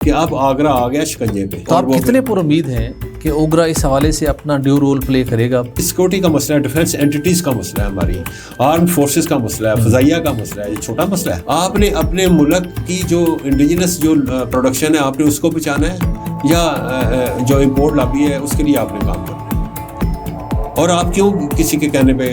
کہ اب آگرہ آ گیا شکنجے پہ. تو آپ کتنے پر امید ہیں کہ اوگرا اس حوالے سے اپنا ڈیو رول پلے کرے گا؟ سیکورٹی کا مسئلہ ہے, ڈیفنس اینٹیز کا مسئلہ ہے, ہماری آرم فورسز کا مسئلہ ہے, فضائیہ کا مسئلہ ہے. یہ چھوٹا مسئلہ ہے. آپ نے اپنے ملک کی جو انڈیجنس جو پروڈکشن ہے آپ نے اس کو بچانا ہے یا جو امپورٹ لابی ہے اس کے لیے آپ نے کام کرنا ہے؟ اور آپ کیوں کسی کے کہنے پہ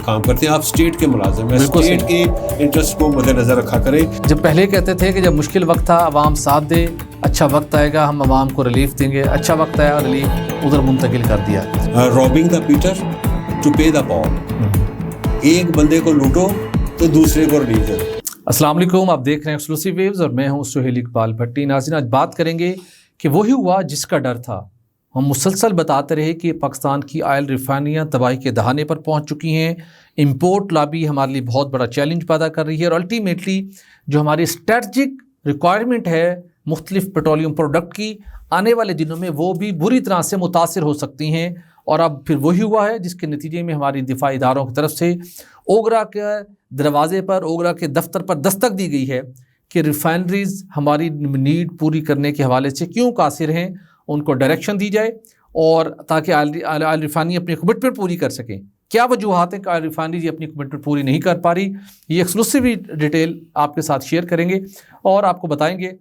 کام کرتے ہیں؟ آپ اسٹیٹ کے ملازم ہیں, اسٹیٹ کے انٹرسٹ کو مد نظر رکھا کریں. جب پہلے کہتے تھے کہ جب مشکل وقت تھا عوام ساتھ دے, اچھا وقت آئے گا ہم عوام کو ریلیف دیں گے, اچھا وقت آیا ریلیف ادھر منتقل کر دیا. رابنگ دا پیٹر ٹو پے دا پاول. ایک بندے کو لوٹو تو دوسرے کو ریلیف دو. السلام علیکم, آپ دیکھ رہے ہیں ایکسکلوسیو ویوز اور میں ہوں سہیل اقبال بھٹی. ناظرین, آج بات کریں گے کہ وہی ہوا جس کا ڈر تھا. ہم مسلسل بتاتے رہے کہ پاکستان کی آئل ریفائنریاں تباہی کے دہانے پر پہنچ چکی ہیں. امپورٹ لابی ہمارے لیے بہت بڑا چیلنج پیدا کر رہی ہے, اور الٹیمیٹلی جو ہماری اسٹریٹجک ریکوائرمنٹ ہے مختلف پیٹرولیم پروڈکٹ کی, آنے والے دنوں میں وہ بھی بری طرح سے متاثر ہو سکتی ہیں. اور اب پھر وہی ہوا ہے جس کے نتیجے میں ہماری دفاعی اداروں کی طرف سے اوگرا کے دروازے پر, اوگرا کے دفتر پر دستک دی گئی ہے کہ ریفائنریز ہماری نیڈ پوری کرنے کے حوالے سے کیوں قاصر ہیں, ان کو ڈائریکشن دی جائے اور تاکہ آئل ریفائنری اپنی کمٹمنٹ پوری کر سکیں. کیا وجوہات ہیں کہ آئل ریفائنری اپنی کمٹمنٹ پوری نہیں کر پا رہی, یہ ایکسکلوسیو ڈیٹیل آپ کے ساتھ شیئر کریں گے اور آپ کو بتائیں گے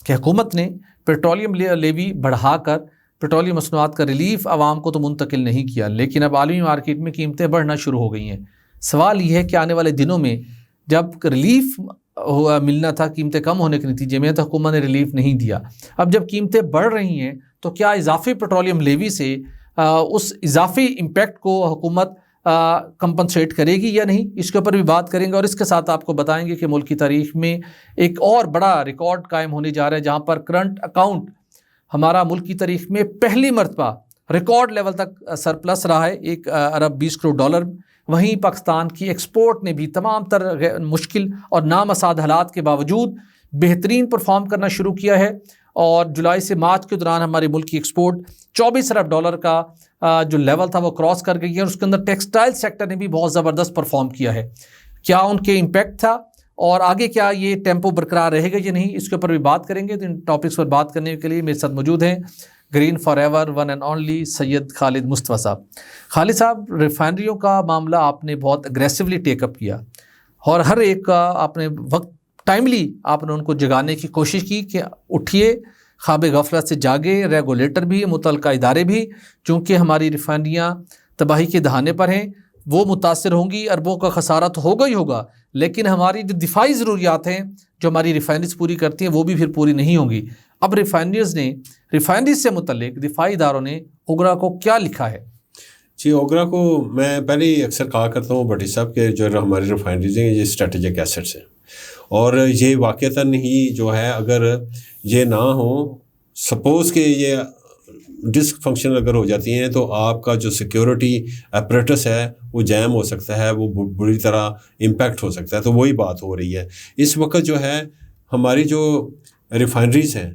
کہ حکومت نے پیٹرولیم لیوی بڑھا کر پیٹرولیم مصنوعات کا ریلیف عوام کو تو منتقل نہیں کیا, لیکن اب عالمی مارکیٹ میں قیمتیں بڑھنا شروع ہو گئی ہیں. سوال یہ ہے کہ آنے والے دنوں میں جب ریلیف ملنا تھا قیمتیں کم ہونے کے نتیجے میں, تو حکومت نے ریلیف نہیں دیا. اب جب قیمتیں بڑھ رہی ہیں تو کیا اضافی پیٹرولیم لیوی سے اس اضافی امپیکٹ کو حکومت کمپنسیٹ کرے گی یا نہیں, اس کے اوپر بھی بات کریں گے. اور اس کے ساتھ آپ کو بتائیں گے کہ ملک کی تاریخ میں ایک اور بڑا ریکارڈ قائم ہونے جا رہا ہے, جہاں پر کرنٹ اکاؤنٹ ہمارا ملک کی تاریخ میں پہلی مرتبہ ریکارڈ لیول تک سرپلس رہا ہے, 1 ارب 20 کروڑ ڈالر. وہیں پاکستان کی ایکسپورٹ نے بھی تمام تر مشکل اور نامساعد حالات کے باوجود بہترین پرفارم کرنا شروع کیا ہے, اور جولائی سے مارچ کے دوران ہمارے ملک کی ایکسپورٹ 24 ارب ڈالر کا جو لیول تھا وہ کراس کر گئی ہے, اور اس کے اندر ٹیکسٹائل سیکٹر نے بھی بہت زبردست پرفارم کیا ہے. کیا ان کے امپیکٹ تھا اور آگے کیا یہ ٹیمپو برقرار رہے گا یا نہیں, اس کے اوپر بھی بات کریں گے. تو ان ٹاپکس پر بات کرنے کے لیے میرے ساتھ موجود ہیں green forever one and only Syed Khalid Mustafa sahib. Khalid صاحب, ریفائنریوں کا معاملہ آپ نے بہت اگریسولی ٹیک اپ کیا, اور ہر ایک کا آپ نے وقت ٹائملی آپ نے ان کو جگانے کی کوشش کی کہ اٹھیے, خواب غفلت سے جاگے. ریگولیٹر بھی, متعلقہ ادارے بھی, چونکہ ہماری ریفائنریاں تباہی کے دہانے پر ہیں, وہ متاثر ہوں گی, اربوں کا خسارہ تو ہوگا ہی ہوگا, لیکن ہماری جو دفاعی ضروریات ہیں جو ہماری ریفائنریز پوری کرتی ہیں وہ بھی پھر پوری نہیں ہوں گی. اب ریفائنریز سے متعلق دفاعی اداروں نے اوگرا کو کیا لکھا ہے؟ جی, اوگرا کو میں پہلے ہی اکثر کہا کرتا ہوں بھٹی صاحب کہ جو ہماری ریفائنریز ہیں یہ اسٹریٹجک ایسٹس ہیں, اور یہ واقعتاً ہی جو ہے اگر یہ نہ ہوں, سپوز کہ یہ ڈسک فنکشن اگر ہو جاتی ہیں تو آپ کا جو سیکیورٹی اپریٹس ہے وہ جیم ہو سکتا ہے, وہ بری طرح امپیکٹ ہو سکتا ہے. تو وہی بات ہو رہی ہے اس وقت. جو ہے ہماری جو ریفائنریز ہیں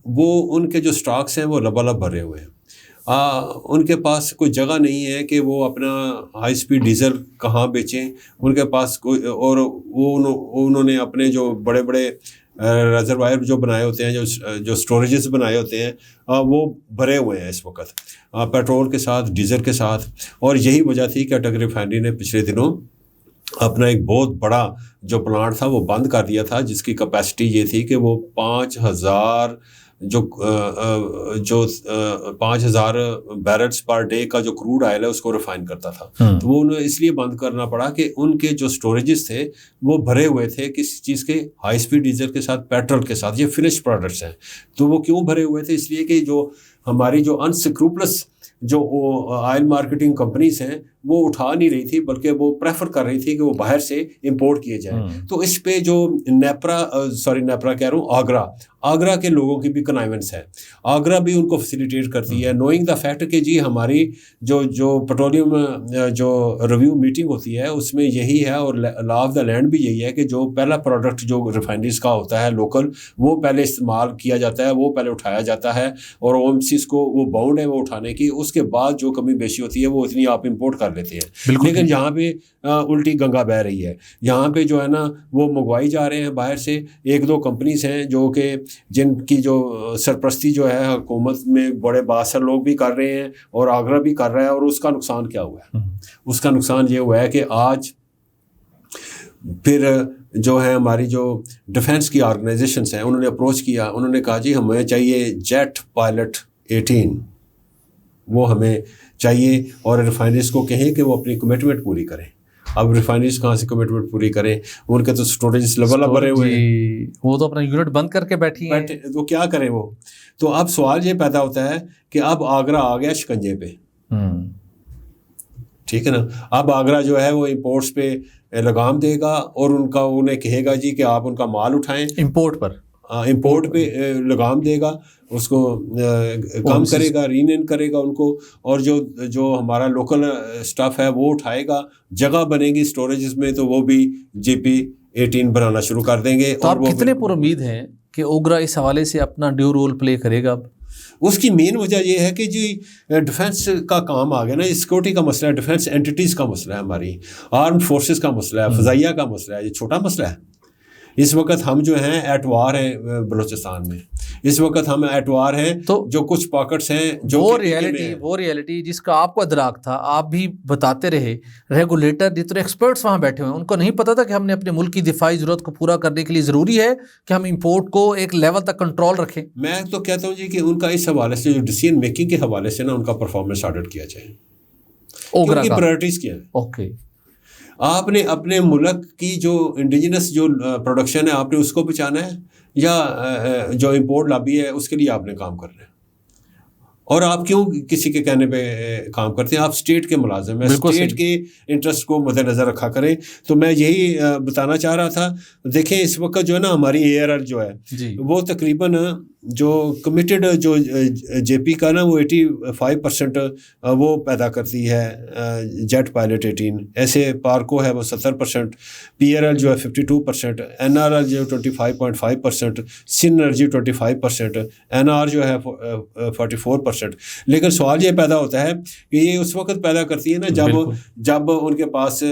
وہ ان کے جو سٹاکس ہیں وہ لبالب بھرے ہوئے ہیں. ان کے پاس کوئی جگہ نہیں ہے کہ وہ اپنا ہائی سپیڈ ڈیزل کہاں بیچیں. ان کے پاس کوئی, اور وہ انہوں نے اپنے جو بڑے بڑے ریزروائر جو بنائے ہوتے ہیں, جو سٹوریجز بنائے ہوتے ہیں, وہ بھرے ہوئے ہیں اس وقت پیٹرول کے ساتھ, ڈیزل کے ساتھ. اور یہی وجہ تھی کہ اٹک ریفائنری نے پچھلے دنوں اپنا ایک بہت بڑا جو پلانٹ تھا وہ بند کر دیا تھا, جس کی کیپیسٹی یہ تھی کہ وہ 5000 بیرلز پر ڈے کا جو کروڈ آئل ہے اس کو ریفائن کرتا تھا. تو وہ انہیں اس لیے بند کرنا پڑا کہ ان کے جو سٹوریجز تھے وہ بھرے ہوئے تھے کس چیز کے, ہائی سپیڈ ڈیزل کے ساتھ, پیٹرول کے ساتھ. یہ فنش پروڈکٹس ہیں. تو وہ کیوں بھرے ہوئے تھے؟ اس لیے کہ جو ہماری جو انسکروپلس جو آئل مارکیٹنگ کمپنیز ہیں وہ اٹھا نہیں رہی تھی, بلکہ وہ پریفر کر رہی تھی کہ وہ باہر سے امپورٹ کیے جائیں. تو اس پہ جو نیپرا کہہ رہا ہوں, آگرہ کے لوگوں کی بھی کنائیونس ہے. آگرہ بھی ان کو فیسیلیٹیٹ کرتی ہے, نوئنگ دا فیکٹ کہ جی ہماری جو پیٹرولیم جو ریویو میٹنگ ہوتی ہے اس میں یہی ہے, اور لا آف دا لینڈ بھی یہی ہے کہ جو پہلا پروڈکٹ جو ریفائنریز کا ہوتا ہے لوکل, وہ پہلے استعمال کیا جاتا ہے, وہ پہلے اٹھایا جاتا ہے, اور او ایم سیز کو وہ باؤنڈ ہے وہ اٹھانے کی. اس کے بعد جو کمی بیشی ہوتی ہے وہ اتنی آپ امپورٹ کر لیتے ہیں. لیکن یہاں پہ الٹی گنگا بہہ رہی ہے. یہاں پہ جو ہے نا وہ منگوائی جا رہے ہیں باہر سے. 1-2 کمپنیز ہیں جو کہ جن کی جو سرپرستی جو ہے حکومت میں بڑے بااثر لوگ بھی کر رہے ہیں اور آگرہ بھی کر رہا ہے. اور اس کا نقصان کیا ہوا ہے؟ اس کا نقصان یہ ہوا ہے کہ آج پھر جو ہے ہماری جو ڈیفنس کی آرگنائزیشنس ہیں انہوں نے اپروچ کیا, انہوں نے کہا جی ہمیں چاہیے جیٹ پائلٹ 18 وہ ہمیں چاہیے, اور ریفائنریز کو کہیں کہ وہ اپنی کمٹمنٹ پوری کریں. اب ریفائنریز کہاں سے کمٹمنٹ پوری کریں؟ ان کے تو اسٹوریج لیول بھرے ہوئے ہیں, وہ تو اپنا یونٹ بند کر کے بیٹھی ہیں, تو کیا کریں وہ. تو اب سوال یہ پیدا ہوتا ہے کہ اب آگرہ آ گیا شکنجے پہ, ٹھیک ہے نا. اب آگرہ جو ہے وہ امپورٹس پہ لگام دے گا اور انہیں کہے گا جی کہ آپ ان کا مال اٹھائیں, امپورٹ پہ لگام دے گا, اس کو کم کرے گا, رینین کرے گا ان کو, اور جو ہمارا لوکل اسٹاف ہے وہ اٹھائے گا. جگہ بنے گی اسٹوریجز میں تو وہ بھی GP18 بنانا شروع کر دیں گے. تو آپ کتنے پر امید ہیں کہ اوگرا اس حوالے سے اپنا ڈیو رول پلے کرے گا؟ اب اس کی مین وجہ یہ ہے کہ جی ڈیفنس کا کام آ گیا نا, سیکورٹی کا مسئلہ ہے, ڈیفنس اینٹیز کا مسئلہ ہے, ہماری آرمڈ فورسز کا مسئلہ ہے, فضائیہ کا مسئلہ ہے. یہ چھوٹا مسئلہ ہے. اس وقت ہم جو ہیں ایٹ وار ہیں بلوچستان میں, اس وقت ہم ایٹ وار ہیں. تو جو کچھ پاکٹس ہیں جو وہ ریئلٹی جس کا آپ کو ادراک تھا, آپ بھی بتاتے رہے, ریگولیٹر جتنے ایکسپرٹس وہاں بیٹھے ہوئے ہیں ان کو نہیں پتا تھا کہ ہم نے اپنے ملک کی دفاعی ضرورت کو پورا کرنے کے لیے ضروری ہے کہ ہم امپورٹ کو ایک لیول تک کنٹرول رکھیں. میں تو کہتا ہوں جی کہ ان کا اس حوالے سے جو ڈیسیژن میکنگ کے حوالے سے نا ان کا پرفارمنس آڈٹ کیا جائے, ان کی پرائرٹیز کیا ہے. اوکے, آپ نے اپنے ملک کی جو انڈیجنس جو پروڈکشن ہے آپ نے اس کو بچانا ہے, یا جو امپورٹ لابی ہے اس کے لیے آپ نے کام کرنا ہے؟ اور آپ کیوں کسی کے کہنے پہ کام کرتے ہیں؟ آپ اسٹیٹ کے ملازم ہیں, اسٹیٹ کے انٹرسٹ کو مد نظر رکھا کریں. تو میں یہی بتانا چاہ رہا تھا. دیکھیں اس وقت جو ہے نا ہماری ARR جو ہے وہ تقریباً جو کمیٹڈ جو JP کا نا وہ 85% وہ پیدا کرتی ہے جیٹ پائلٹ 18, ایسے پارکو ہے وہ 70%, PRL جو ہے 52%, NRL جو 25.5%, سنرجی 25%, NR جو ہے 44%. لیکن سوال یہ پیدا ہوتا ہے کہ یہ اس وقت پیدا کرتی ہے نا جب ان کے پاس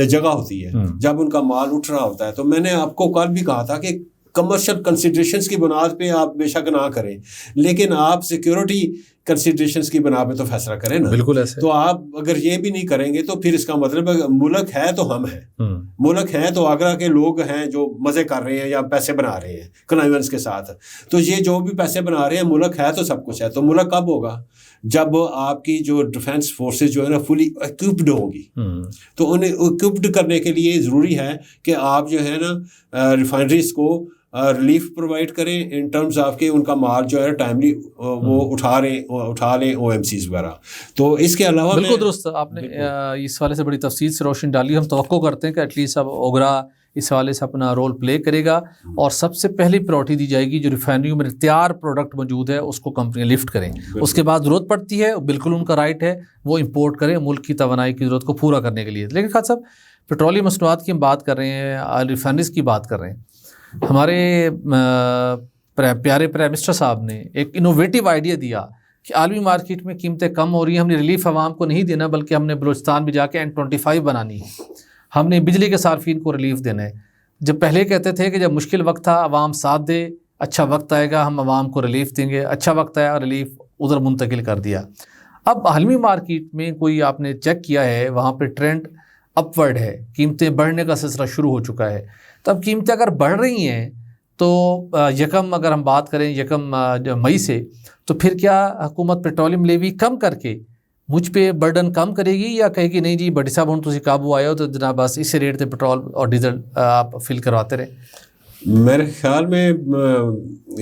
جگہ ہوتی ہے, جب ان کا مال اٹھ رہا ہوتا ہے. تو میں نے آپ کو کل بھی کہا تھا کہ کمرشل کنسیڈریشنز کی بنیاد پہ آپ بے شک نہ کریں, لیکن آپ سیکیورٹی کنسیڈریشنز کی بنا پہ تو فیصلہ کریں نا. بالکل ایسے. تو آپ اگر یہ بھی نہیں کریں گے تو پھر اس کا مطلب ہے ملک ہے تو ہم ہیں, ملک ہے تو آگرہ کے لوگ ہیں جو مزے کر رہے ہیں یا پیسے بنا رہے ہیں کنائیونس کے ساتھ. تو یہ جو بھی پیسے بنا رہے ہیں, ملک ہے تو سب کچھ ہے. تو ملک کب ہوگا؟ جب آپ کی جو ڈیفنس فورسز جو ہے نا فلی اکوپڈ ہوں گی. تو انہیں اکوپڈ کرنے کے لیے ضروری ہے کہ آپ جو ہے نا ریفائنریز کو ریلیف پرووائڈ کریں ان ٹرمز آف کہ ان کا مال جو ہے ٹائملی وہ اٹھا لیں OMCs وغیرہ. تو اس کے علاوہ بالکل درست, آپ نے اس حوالے سے بڑی تفصیل سے روشنی ڈالی. ہم توقع کرتے ہیں کہ ایٹ لیسٹ اب اوگرا اس حوالے سے اپنا رول پلے کرے گا, اور سب سے پہلی پرائرٹی دی جائے گی جو ریفائنریوں میں تیار پروڈکٹ موجود ہے اس کو کمپنیاں لفٹ کریں. اس کے بعد ضرورت پڑتی ہے, بالکل ان کا رائٹ ہے, وہ امپورٹ کریں ملک کی توانائی کی ضرورت کو پورا کرنے کے لیے. لیکن خالد صاحب, پیٹرولیم مصنوعات کی ہم بات کر رہے ہیں, ریفائنریز کی بات کر رہے ہیں. ہمارے پیارے پرائم منسٹر صاحب نے ایک انوویٹیو آئیڈیا دیا کہ عالمی مارکیٹ میں قیمتیں کم ہو رہی ہیں, ہم نے ریلیف عوام کو نہیں دینا بلکہ ہم نے بلوچستان میں جا کے N25 بنانی ہے, ہم نے بجلی کے صارفین کو ریلیف دینا ہے. جب پہلے کہتے تھے کہ جب مشکل وقت تھا عوام ساتھ دے, اچھا وقت آئے گا ہم عوام کو ریلیف دیں گے, اچھا وقت آیا ریلیف ادھر منتقل کر دیا. اب عالمی مارکیٹ میں کوئی آپ نے چیک کیا ہے, وہاں پہ ٹرینڈ اپورڈ ہے, قیمتیں بڑھنے کا سلسلہ شروع ہو چکا ہے. تو اب قیمتیں اگر بڑھ رہی ہیں تو یکم اگر ہم بات کریں یکم مئی سے, تو پھر کیا حکومت پیٹرولیم لیوی کم کر کے مجھ پہ برڈن کم کرے گی, یا کہے گی نہیں جی بڑی صاحب ہوں تسی قابو آئے ہو تو جناب بس اس ریٹ سے پیٹرول اور ڈیزل آپ فل کرواتے رہے؟ میرے خیال میں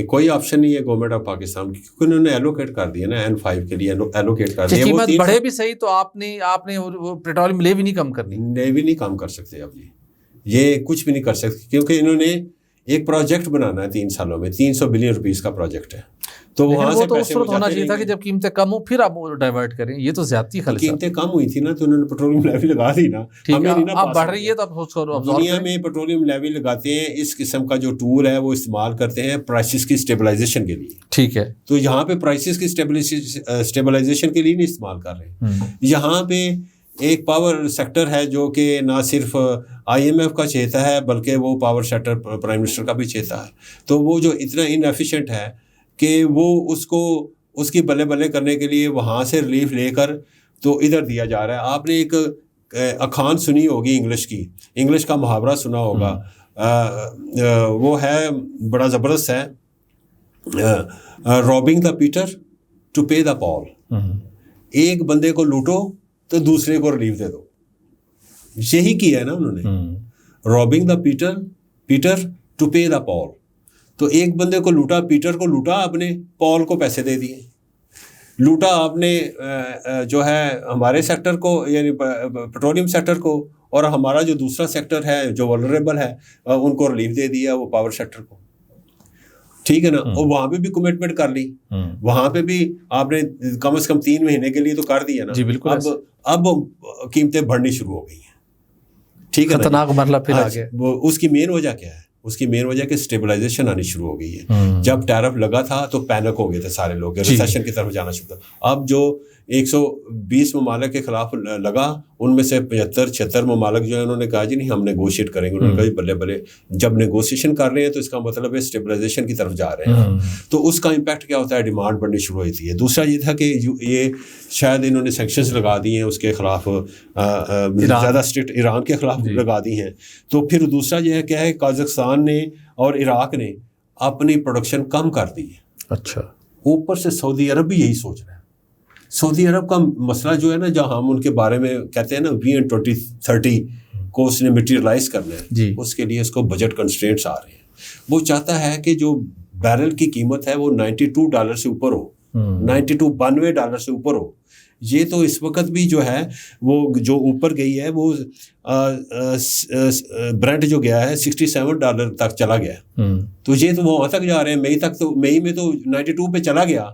کوئی آپشن نہیں ہے گورنمنٹ آف پاکستان کی, کیونکہ انہوں نے ایلوکیٹ کر دیا نا N5 کے لیے ایلوکیٹ کر دیا. قیمت بڑھے بھی صحیح, تو آپ نے پیٹرولیم لیوی نہیں کم کرنی, لیوی نہیں کم کر سکتے اب یہ کچھ بھی نہیں کر سکتے, کیونکہ انہوں نے ایک پروجیکٹ بنانا ہے 3 سالوں میں, 300 بلین روپیز کا پروجیکٹ ہے. تو وہاں سے پیسے ہونا چاہیے تھا کہ جب قیمتیں کم ہوں پھر آپ ڈائیورٹ کریں, یہ تو زیادتی خالص. قیمتیں کم ہوئی تھی نا تو انہوں نے پیٹرولیم لیوی لگا دی نا, اب بڑھ رہی ہے تو دنیا میں پیٹرولیم لیوی لگاتے ہیں. اس قسم کا جو ٹول ہے وہ استعمال کرتے ہیں پرائسز کی اسٹیبلائزیشن کے لیے. ٹھیک ہے, تو یہاں پہ پرائسز کی اسٹیبلائزیشن کے لیے نہیں استعمال کر رہے, یہاں پہ ایک پاور سیکٹر ہے جو کہ نہ صرف IMF کا چہتا ہے بلکہ وہ پاور سیکٹر پرائم منسٹر کا بھی چہتا ہے. تو وہ جو اتنا انیفیشینٹ ہے کہ وہ اس کی بلے بلے کرنے کے لیے وہاں سے ریلیف لے کر تو ادھر دیا جا رہا ہے. آپ نے ایک اخوان سنی ہوگی انگلش کا محاورہ سنا ہوگا, وہ ہے بڑا زبردست ہے, رابنگ دا پیٹر ٹو پے دا پال. ایک بندے کو لوٹو تو دوسرے کو ریلیف دے دو. یہی کیا ہے نا انہوں نے, رابنگ دا پیٹر ٹو پے دا پال. تو ایک بندے کو لوٹا, پیٹر کو لوٹا آپ نے, پال کو پیسے دے دیے. لوٹا آپ نے جو ہے ہمارے سیکٹر کو یعنی پیٹرولیم سیکٹر کو, اور ہمارا جو دوسرا سیکٹر ہے جو ولنریبل ہے ان کو ریلیف دے دیا, وہ پاور سیکٹر کو. ٹھیک ہے نا, اور وہاں پہ بھی کمٹمنٹ کر لی, وہاں پہ بھی آپ نے کم از کم 3 مہینے کے لیے تو کر دیا نا. جی بالکل. اب قیمتیں بڑھنی شروع ہو گئی ہیں. ٹھیک ہے, خطرناک مرحلہ پھر آ گیا. اس کی مین وجہ کیا ہے؟ اس کی مین وجہ کہ اسٹیبلائزیشن آنی شروع ہو گئی ہے. جب ٹیرف لگا تھا تو پینک ہو گئے تھے سارے لوگ, ریسیشن کی طرف جانا شروع تھا. اب جو 120 ممالک کے خلاف لگا, ان میں سے 75-76 ممالک جو ہے انہوں نے کہا جی نہیں ہم نیگوشیٹ کریں گے. انہوں نے کہا جی بلے بلے, جب نیگوشیشن کر رہے ہیں تو اس کا مطلب ہے اسٹیبلائزیشن کی طرف جا رہے ہیں. تو اس کا امپیکٹ کیا ہوتا ہے؟ ڈیمانڈ بڑھنی شروع ہوتی ہے. دوسرا یہ تھا کہ یہ شاید انہوں نے سینکشنز لگا دی ہیں اس کے خلاف, زیادہ اسٹرکٹ ایران کے خلاف لگا دی ہیں. تو پھر دوسرا یہ ہے کیا ہے, قازقستان نے اور عراق نے اپنی پروڈکشن کم کر دی ہے. اچھا, اوپر سے سعودی عرب بھی یہی سوچ رہا ہے. سعودی عرب کا مسئلہ جو ہے نا, جہاں ہم ان کے بارے میں کہتے ہیں نا ویژن 2030 کو اس نے میٹیریلائز کرنا ہے, اس کے لیے اس کو بجٹ کنسٹرینٹس آ رہے ہیں. وہ چاہتا ہے کہ جو بیرل کی قیمت ہے وہ $92 سے اوپر ہو, $92 سے اوپر ہو. یہ تو اس وقت بھی جو ہے وہ جو اوپر گئی ہے وہ برنٹ جو گیا ہے $67 تک چلا گیا. تو یہ تو وہاں تک جا رہے ہیں, مئی میں تو 92 پہ چلا گیا.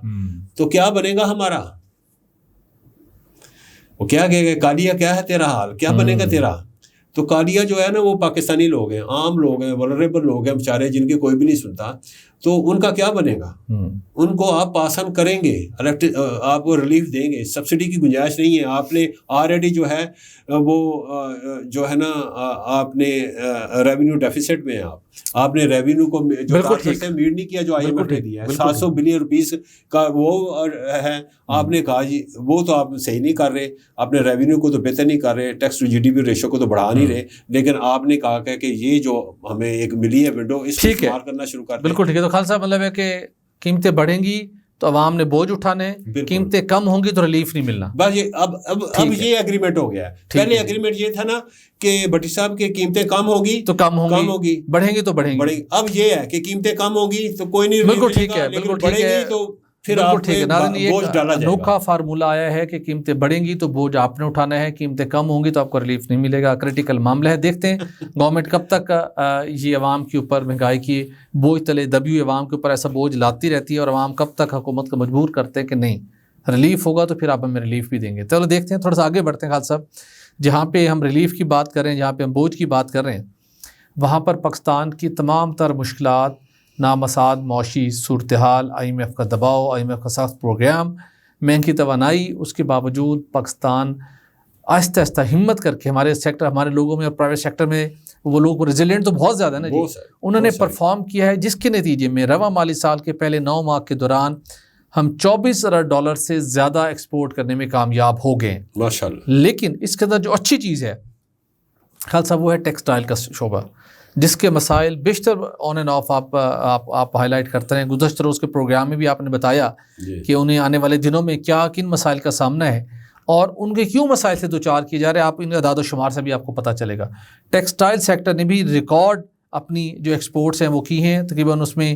تو کیا بنے گا ہمارا؟ وہ کیا کہے گا, کالیا کیا ہے تیرا حال, کیا بنے گا تیرا؟ تو کالیا جو ہے نا وہ پاکستانی لوگ ہیں, عام لوگ ہیں, ولنریبل لوگ ہیں بیچارے, جن کی کوئی بھی نہیں سنتا. تو ان کا کیا بنے گا؟ ان کو آپ پاس آن کریں گے, آپ کو ریلیف دیں گے, سبسڈی کی گنجائش نہیں ہے. آپ نے آلریڈی جو ہے وہ جو ہے نا آپ نے ریونیو ڈیفیسٹ میں ہیں, آپ نے ریونیو کو جو ٹارگیٹ ہے میٹ نہیں کیا جو IMF نے دیا ہے, $700 بلین کا وہ ہے. آپ نے کہا جی وہ تو آپ صحیح نہیں کر رہے, اپنے ریونیو کو تو بہتر نہیں کر رہے, ٹیکس ٹو GDP ریشو کو تو بڑھا نہیں رہے, لیکن آپ نے کہا کہ یہ جو ہمیں ایک ملی ہے ونڈو, اس کو استعمال کرنا شروع کر دیں. بالکل ٹھیک ہے. تو خالد صاحب مطلب ہے کہ قیمتیں بڑھیں گی تو عوام نے بوجھ اٹھانے, قیمتیں کم ہوں گی تو ریلیف نہیں ملنا. بس یہ اب یہ ایگریمنٹ ہو گیا ہے. پہلے ایگریمنٹ یہ تھا نا کہ بھٹی صاحب کی قیمتیں کم ہوگی تو کم ہوگی, بڑھیں گی تو بڑھیں گی. اب یہ ہے کہ قیمتیں کم ہوگی تو کوئی نہیں, بالکل ٹھیک ہے, بالکل ٹھیک ہے. تو پھر آپ بوجھ ڈالا جائے گا. انوکھا فارمولہ آیا ہے کہ قیمتیں بڑھیں گی تو بوجھ آپ نے اٹھانا ہے, قیمتیں کم ہوں گی تو آپ کو ریلیف نہیں ملے گا. کریٹیکل معاملہ ہے. دیکھتے ہیں گورنمنٹ کب تک یہ عوام کے اوپر مہنگائی کی بوجھ تلے دبی ہوئی عوام کے اوپر ایسا بوجھ لاتی رہتی ہے, اور عوام کب تک حکومت کو مجبور کرتے ہیں کہ نہیں ریلیف ہوگا تو پھر آپ ہمیں ریلیف بھی دیں گے. چلو دیکھتے ہیں, تھوڑا سا آگے بڑھتے ہیں خالد صاحب. جہاں پہ ہم ریلیف کی بات کر رہے ہیں, جہاں پہ ہم بوجھ کی بات کر رہے ہیں, وہاں پر پاکستان کی تمام تر مشکلات, نامساعد معاشی صورتحال, IMF کا دباؤ, IMF کا سخت پروگرام, مہنگی توانائی, اس کے باوجود پاکستان آہستہ آہستہ ہمت کر کے ہمارے سیکٹر, ہمارے لوگوں میں اور پرائیویٹ سیکٹر میں وہ لوگ ریزیلینٹ تو بہت زیادہ ہے نا جی, انہوں نے پرفارم کیا ہے, جس کے نتیجے میں رواں مالی سال کے پہلے 9 ماہ کے دوران ہم $24 سے زیادہ ایکسپورٹ کرنے میں کامیاب ہو گئے ماشاءاللہ. لیکن اس کے اندر جو اچھی چیز ہے خالد صاحب وہ ہے ٹیکسٹائل کا شعبہ, جس کے مسائل بیشتر آن اینڈ آف آپ ہائی لائٹ کرتے ہیں. گزشتہ روز کے پروگرام میں بھی آپ نے بتایا کہ انہیں آنے والے دنوں میں کیا کن مسائل کا سامنا ہے اور ان کے کیوں مسائل سے دوچار کیے جا رہے ہیں. آپ ان اعداد و شمار سے بھی آپ کو پتہ چلے گا. ٹیکسٹائل سیکٹر نے بھی ریکارڈ اپنی جو ایکسپورٹس ہیں وہ کی ہیں, تقریباً اس میں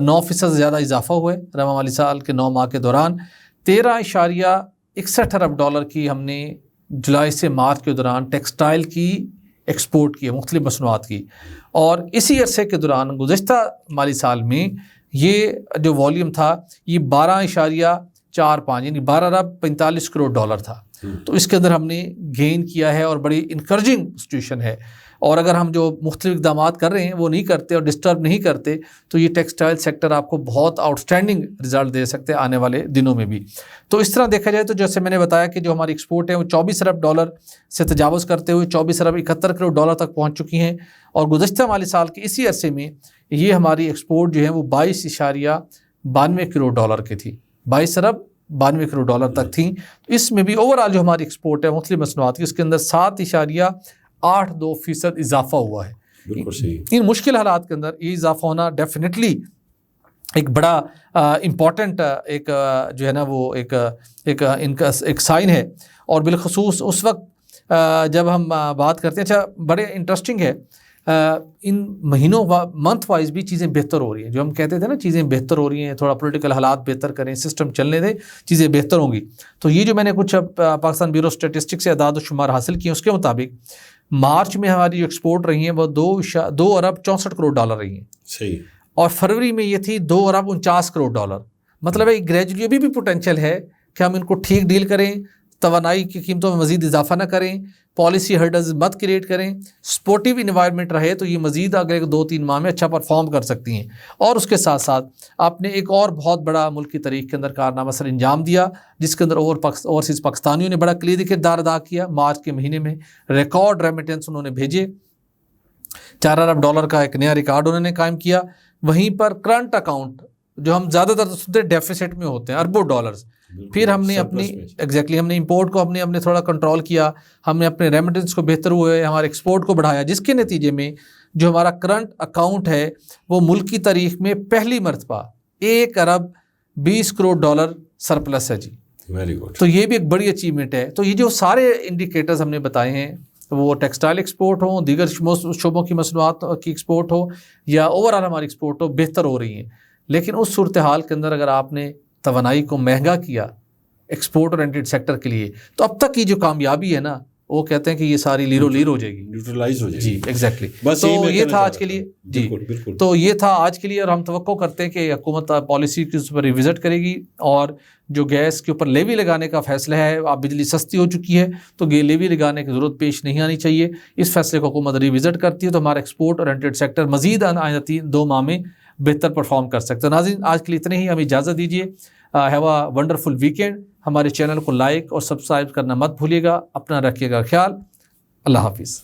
9% زیادہ اضافہ ہوا ہے رواں مالی سال کے 9 ماہ کے دوران. $13.61 ارب کی ہم نے جولائی سے مارچ کے دوران ٹیکسٹائل کی ایکسپورٹ کی ہے, مختلف مصنوعات کی, اور اسی عرصے کے دوران گزشتہ مالی سال میں یہ جو والیوم تھا یہ 12.45 یعنی $12.45 کروڑ تھا. تو اس کے اندر ہم نے گین کیا ہے اور بڑی انکریجنگ سچویشن ہے. اور اگر ہم جو مختلف اقدامات کر رہے ہیں وہ نہیں کرتے اور ڈسٹرب نہیں کرتے تو یہ ٹیکسٹائل سیکٹر آپ کو بہت آؤٹ اسٹینڈنگ رزلٹ دے سکتے ہیں آنے والے دنوں میں بھی. تو اس طرح دیکھا جائے تو جیسے میں نے بتایا کہ جو ہماری ایکسپورٹ ہے وہ 24 ارب ڈالر سے تجاوز کرتے ہوئے 24 ارب 71 کروڑ ڈالر تک پہنچ چکی ہیں, اور گزشتہ مالی سال کے اسی عرصے میں یہ ہماری ایکسپورٹ جو ہے وہ 22.92 کروڑ ڈالر کی تھی, 22 ارب 92 کروڑ ڈالر تک تھیں. اس میں بھی اوور آل جو ہماری ایکسپورٹ ہے مختلف مصنوعات کی اس کے اندر 7.82% اضافہ ہوا ہے. بالکل صحیح. ان مشکل حالات کے اندر یہ اضافہ ہونا ڈیفینیٹلی ایک بڑا امپورٹنٹ ایک جو ہے نا وہ ان کا ایک سائن ہے. اور بالخصوص اس وقت جب ہم بات کرتے ہیں, اچھا بڑے انٹرسٹنگ ہے ان مہینوں منتھ وائز بھی چیزیں بہتر ہو رہی ہیں. جو ہم کہتے تھے نا چیزیں بہتر ہو رہی ہیں, تھوڑا پولیٹیکل حالات بہتر کریں, سسٹم چلنے دیں, چیزیں بہتر ہوں گی. تو یہ جو میں نے کچھ پاکستان بیورو اسٹیٹسٹکس سے اعداد و شمار حاصل کیے اس کے مطابق مارچ میں ہماری جو ایکسپورٹ رہی ہیں وہ 2 ارب 64 کروڑ ڈالر رہی ہیں. صحیح. اور فروری میں یہ تھی 2 ارب 49 کروڑ ڈالر. مطلب ہے گریجولی ابھی بھی پوٹینشیل ہے کہ ہم ان کو ٹھیک ڈیل کریں, توانائی کی قیمتوں میں مزید اضافہ نہ کریں, پالیسی ہرڈلز مت کریٹ کریں, سپورٹیو انوائرمنٹ رہے تو یہ مزید اگلے 2-3 ماہ میں اچھا پرفارم کر سکتی ہیں. اور اس کے ساتھ ساتھ آپ نے ایک اور بہت بڑا ملک کی تاریخ کے اندر کارنامہ سر انجام دیا جس کے اندر اوورسیز پاکستانیوں نے بڑا کلیدی کردار ادا کیا. مارچ کے مہینے میں ریکارڈ ریمیٹنس انہوں نے بھیجے, 4 ارب ڈالر کا ایک نیا ریکارڈ انہوں نے قائم کیا. وہیں پر کرنٹ اکاؤنٹ جو ہم زیادہ تر سنتے ڈیفیسٹ میں ہوتے ہیں اربوں ڈالرز, پھر ہم نے اپنی ہم نے امپورٹ کو ہم نے تھوڑا کنٹرول کیا, ہم نے اپنے ریمیٹنس کو بہتر ہوئے, ہمارے ایکسپورٹ کو بڑھایا, جس کے نتیجے میں جو ہمارا کرنٹ اکاؤنٹ ہے وہ ملک کی تاریخ میں پہلی مرتبہ 1 ارب 20 کروڑ ڈالر سرپلس ہے جی. Very good. تو یہ بھی ایک بڑی اچیومنٹ ہے. تو یہ جو سارے انڈیکیٹرز ہم نے بتائے ہیں وہ ٹیکسٹائل ایکسپورٹ ہوں, دیگر شعبوں کی مصنوعات کی ایکسپورٹ ہو یا اوور آل ہماری ایکسپورٹ ہو, بہتر ہو رہی ہیں. لیکن اس صورتحال کے اندر اگر آپ نے توانائی کو مہنگا کیا ایکسپورٹ اورینٹڈ سیکٹر کے لیے تو اب تک کی جو کامیابی ہے نا وہ کہتے ہیں کہ یہ ساری لیر ہو جائے گی, نیوٹرلائز ہو جائے گی. جی ایگزیکٹلی. بس تو یہ تھا آج کے لیے. جی بالکل. تو یہ تھا آج کے لیے, اور ہم توقع کرتے ہیں کہ حکومت پالیسی کے اوپر ریوزٹ کرے گی, اور جو گیس کے اوپر لیوی لگانے کا فیصلہ ہے, اب بجلی سستی ہو چکی ہے تو لیوی لگانے کی ضرورت پیش نہیں آنی چاہیے. اس فیصلے کو حکومت ریوزٹ کرتی ہے تو ہمارا ایکسپورٹ اورینٹڈ سیکٹر مزید آئندہ 2 ماہ میں بہتر پرفارم کر سکتے ہیں. ناظرین آج کے لیے اتنے ہی, ہمیں اجازت دیجیے. Have a wonderful weekend. ہمارے چینل کو لائک اور سبسکرائب کرنا مت بھولیے گا. اپنا رکھیے گا خیال. اللہ حافظ.